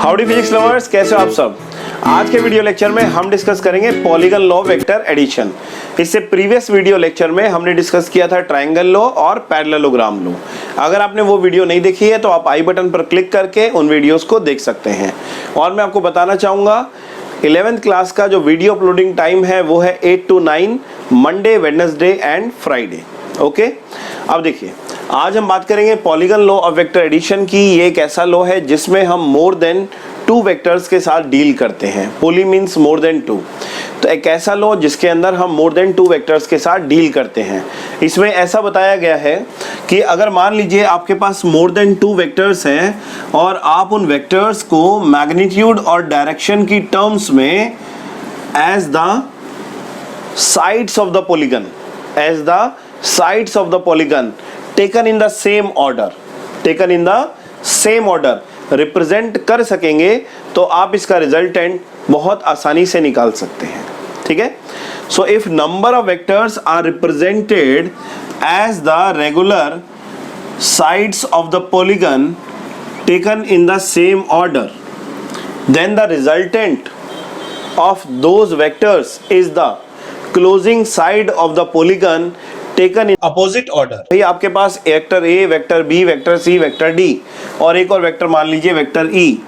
Howdy physics lovers, कैसे हो आप सब। आज के वीडियो लेक्चर में हम डिस्कस करेंगे पॉलीगन लॉ वेक्टर एडिशन। इससे प्रीवियस वीडियो लेक्चर में हमने डिस्कस किया था ट्रायंगल लॉ और पैरेललोग्राम लॉ। अगर आपने वो वीडियो नहीं देखी है तो आप आई बटन पर क्लिक करके उन वीडियोस को देख सकते हैं। और मैं आपको बताना चाहूँगा 11th क्लास का जो वीडियो अपलोडिंग टाइम है वो है 8 to 9 Monday, Wednesday and Friday. Okay, अब देखिए आज हम बात करेंगे polygon law of vector addition की। ये एक ऐसा लॉ है जिसमें हम मोर देन 2 वेक्टर्स के साथ डील करते हैं। पॉली मीन्स मोर देन 2, तो एक ऐसा लॉ जिसके अंदर हम मोर देन 2 वेक्टर्स के साथ डील करते हैं। इसमें ऐसा बताया गया है कि अगर मान लीजिए आपके पास मोर देन 2 वेक्टर्स हैं और आप उन वेक्टर्स को मैग्नीट्यूड और डायरेक्शन की टर्म्स में as the sides of the polygon, as the sides of the polygon taken in the same order represent कर सकेंगे तो आप इसका रिजल्टेंट बहुत आसानी से निकाल सकते हैं। ठीक है, so if number of vectors are represented as the regular sides of the polygon taken in the same order, then the resultant of those vectors is the closing side of the polygon taken in opposite order. भाई आपके पास vector A, vector B, vector C, vector D और एक और vector मान लीजिए vector E.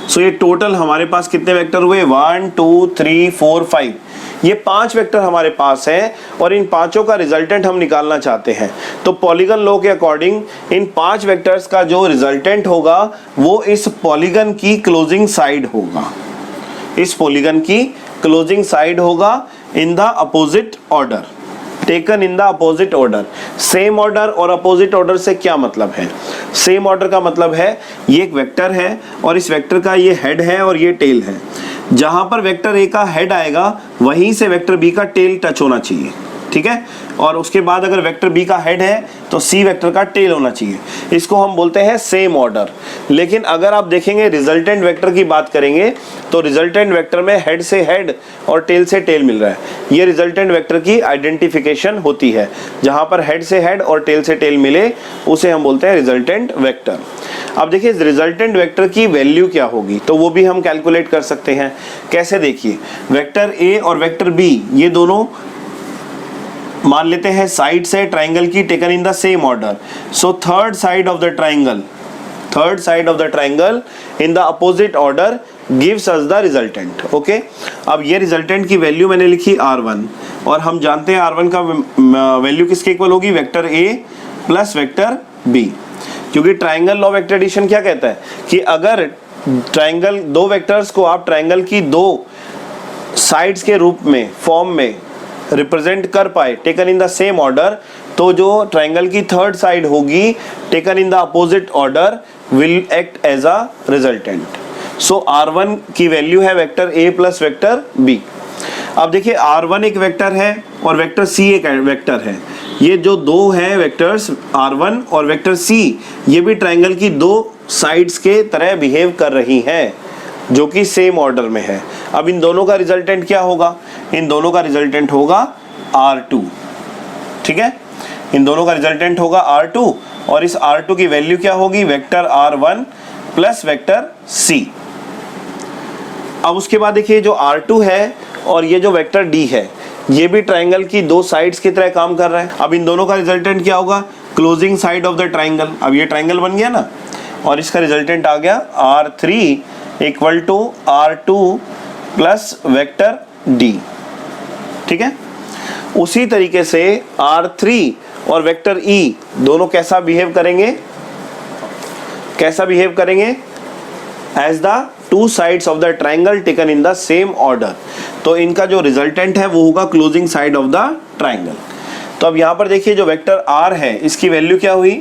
सो ये total हमारे पास कितने वेक्टर हुए? 1 2 3 4 5। ये 5 वेक्टर हमारे पास हैं और इन पांचों का रिजल्टेंट हम निकालना चाहते हैं। तो पॉलीगन लॉ के अकॉर्डिंग इन 5 वेक्टर्स का जो रिजल्टेंट होगा वो इस पॉलीगन की क्लोजिंग साइड होगा, इस पॉलीगन की क्लोजिंग साइड होगा इन the opposite order, taken in the opposite order. Same order और अपोजिट ऑर्डर से क्या मतलब है? सेम ऑर्डर का मतलब है ये एक वेक्टर है और इस वेक्टर का ये हेड है और ये टेल है। जहां पर वेक्टर ए का हेड आएगा वहीं से वेक्टर बी का टेल टच होना चाहिए। ठीक है, और उसके बाद अगर वेक्टर बी का हेड है तो सी वेक्टर का टेल होना चाहिए। इसको हम बोलते हैं सेम ऑर्डर। लेकिन अगर आप देखेंगे रिजल्टेंट वेक्टर की बात करेंगे तो रिजल्टेंट वेक्टर में हेड से हेड और टेल से टेल मिल रहा है। ये रिजल्टेंट वेक्टर की आइडेंटिफिकेशन होती है। जहां पर हेड से हेड और टेल से टेल मिले उसे हम बोलते हैं रिजल्टेंट वेक्टर। अब देखिए रिजल्टेंट वेक्टर की वैल्यू क्या होगी तो वो भी हम कैलकुलेट कर सकते हैं। कैसे? देखिए वेक्टर ए और वेक्टर बी ये दोनों मान लेते हैं साइड से ट्राइंगल की taken in the same order. So third side of the triangle in the opposite order gives us the resultant. Okay, अब ये रिजल्टेंट की वैल्यू मैंने लिखी R1 और हम जानते हैं R1 का वैल्यू किसके इक्वल होगी? Vector A plus vector B। क्योंकि ट्राइंगल लॉ वेक्टर एडिशन क्या कहता है कि अगर ट्राइंगल दो वेक्टर्स को आप ट्राइंगल की दो साइड्स के रूप में फॉर्म में रिप्रेजेंट कर पाए taken in the same order, तो जो ट्राइंगल की थर्ड साइड होगी taken in the opposite order will act as a resultant. So R1 की वैल्यू है vector A plus vector B। अब देखिए R1 एक वेक्टर है और वेक्टर C एक वेक्टर है। ये जो दो हैं वेक्टर्स R1 और वेक्टर C ये भी ट्राइंगल की दो साइड्स के तरह बिहेव कर रही हैं जो कि सेम ऑर्डर में है। अब इन दोनों का रिजल्टेंट क्या होगा? इन दोनों का रिजल्टेंट होगा R2। ठीक है, इन दोनों का रिजल्टेंट होगा R2 और इस R2 की वैल्यू क्या होगी? Vector R1 plus vector C। अब उसके बाद देखिए जो R2 है और ये जो वेक्टर D है ये भी ट्राइंगल की दो साइड्स की तरह काम कर रहा है। अब इन दोनों का रिजल्टेंट क्या होगा? Closing side of the triangle. अब ये ट्राइंगल बन गया ना और इसका रिजल्टेंट आ गया R3 equal to R2 plus vector D। ठीक है, उसी तरीके से R3 और वेक्टर E दोनों कैसा बिहेव करेंगे? कैसा बिहेव करेंगे? As the two sides of the triangle taken in the same order. तो इनका जो रिजल्टेंट है वो होगा closing side of the triangle. तो अब यहाँ पर देखिए जो वेक्टर R है इसकी वैल्यू क्या हुई?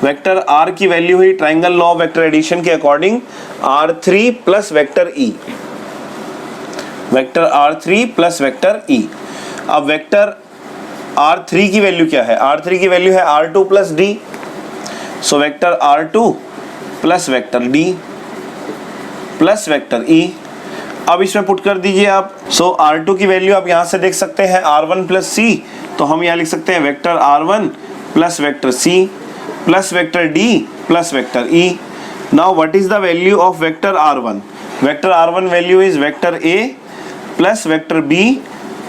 वेक्टर R की वैल्यू हुई triangle law of vector addition के according R3 plus vector E, vector R3 plus vector E। अब वेक्टर R3 की वैल्यू क्या है? R3 की वैल्यू है R2 plus D। So vector R2 plus vector D plus vector E। अब इसमें put कर दीजिए आप। सो R2 की वैल्यू आप यहाँ से देख सकते हैं R1 प्लस C, तो हम यहाँ लिख सकते हैं vector R1 plus vector C plus vector D plus vector E। Now what is the value of vector r1? Vector r1 value is vector a plus vector b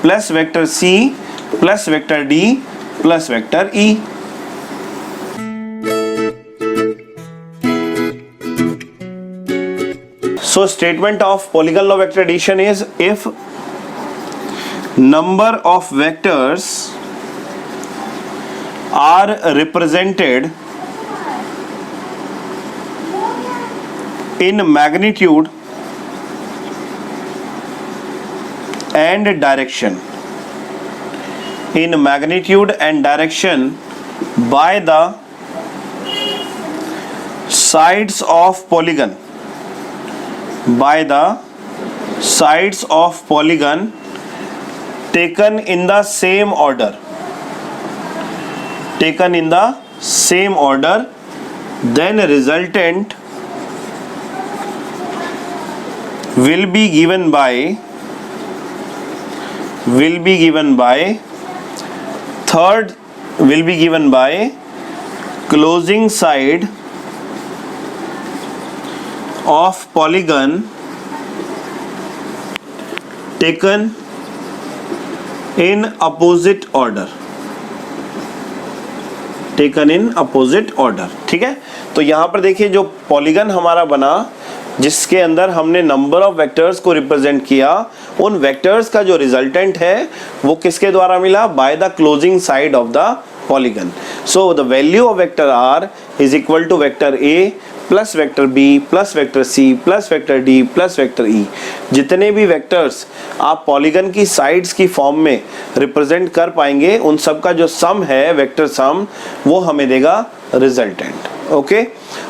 plus vector c plus vector d plus vector e. So statement of polygon law vector addition is, if number of vectors are represented in magnitude and direction by the sides of polygon, taken in the same order, then resultant will be given by closing side of polygon taken in opposite order. ठीक है, तो यहां पर देखिए जो polygon हमारा बना जिसके अंदर हमने नंबर ऑफ वेक्टर्स को रिप्रेजेंट किया, उन वेक्टर्स का जो रिजल्टेंट है वो किसके द्वारा मिला? By the closing side of the polygon. So the value of vector R is equal to vector A plus vector B plus vector C plus vector D plus vector E. जितने भी vectors आप polygon की sides की form में represent कर पाएंगे उन सब का जो सम है, वेक्टर सम, वो हमें देगा resultant. Okay,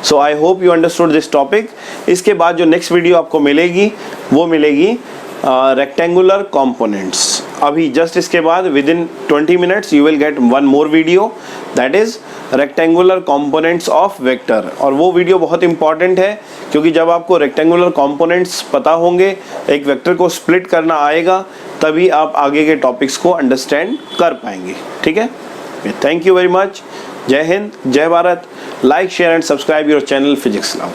so I hope you understood this topic. इसके बाद जो नेक्स्ट वीडियो आपको मिलेगी वो मिलेगी रेक्टेंगुलर कंपोनेंट्स. अभी जस्ट इसके बाद with in 20 minutes you will get one more video, that is rectangular components of vector. और वो वीडियो बहुत इंपॉर्टेंट है क्योंकि जब आपको रेक्टेंगुलर कंपोनेंट्स पता होंगे, एक वेक्टर को स्प्लिट करना आएगा, तभी आप आगे के टॉपिक्स को अंडरस्टैंड कर पाएंगे. ठीक है, थैंक यू वेरी मच. जय हिंद, जय Bharat. Like, share and subscribe your channel physics love.